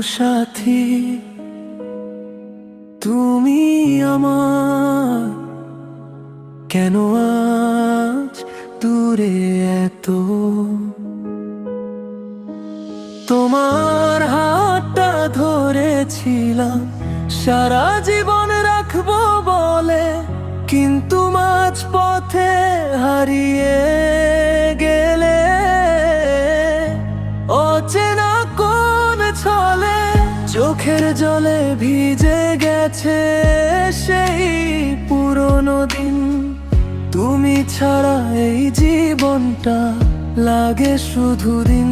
সাথী, তুমি আমার, কেন আজ দূরে এত? তোমার হাতটা ধরেছিলাম সারা জীবন রাখবো বলে, কিন্তু মাঝ পথে হারিয়ে গেলে। অচেনা কোন ছলে চোখের জলে ভিজে গেছে সেই পুরনো দিন। তুমি ছাড়া এই জীবনটা লাগে শুধু দিন।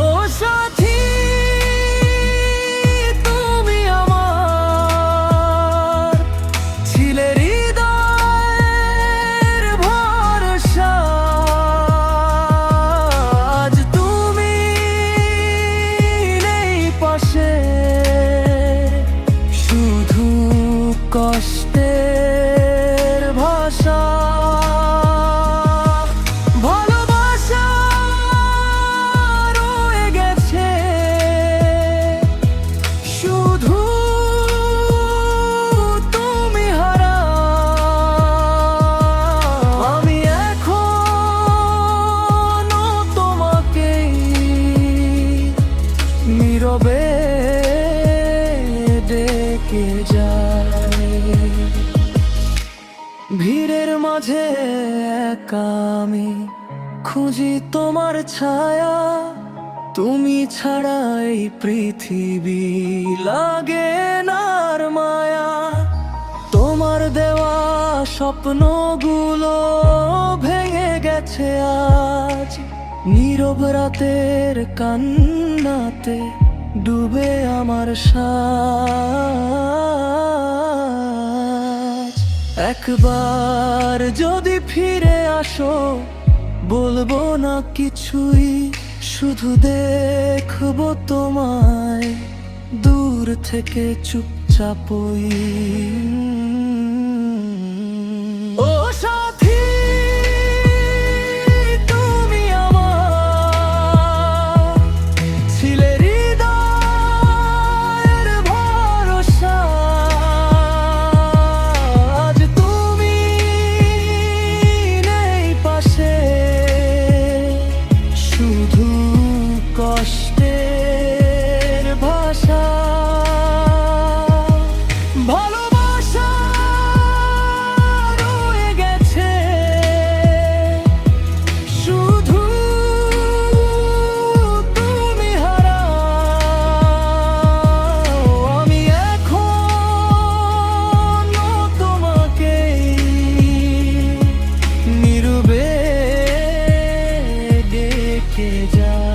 ও সাথী, তুমি আমার ছিলে হৃদয়ের ভরসা। আজ তুমি নেই পাশে, শুধু কষ্টের ভাষা। ভালোবাসা রয়ে গেছে শুধু তুমি হারা। আমি এখনো তোমাকেই নীরবে ডেকে যাই। ভিড়ের মাঝে একা আমি খুঁজি তোমার ছায়া। তুমি ছাড়া এই পৃথিবী লাগে না আর মায়া। তোমার দেওয়া স্বপ্নগুলো ভেঙে গেছে আজ, নীরব রাতের কান্নাতে ডুবে আমার সাজ। একবার যদি ফিরে আসো, বলবো না কিছুই, শুধু দেখবো তোমায় দূর থেকে চুপচাপই। ও সাথী, তুমি আমার ছিলে হৃদয়ের ভরসা। আজ তুমি নেই পাশে, শুধু কষ্টের ভাষা। ভালোবাসা রয়ে গেছে শুধু তুমি হারা। আমি এখনো তোমাকেই নীরবে ডেকে যাই।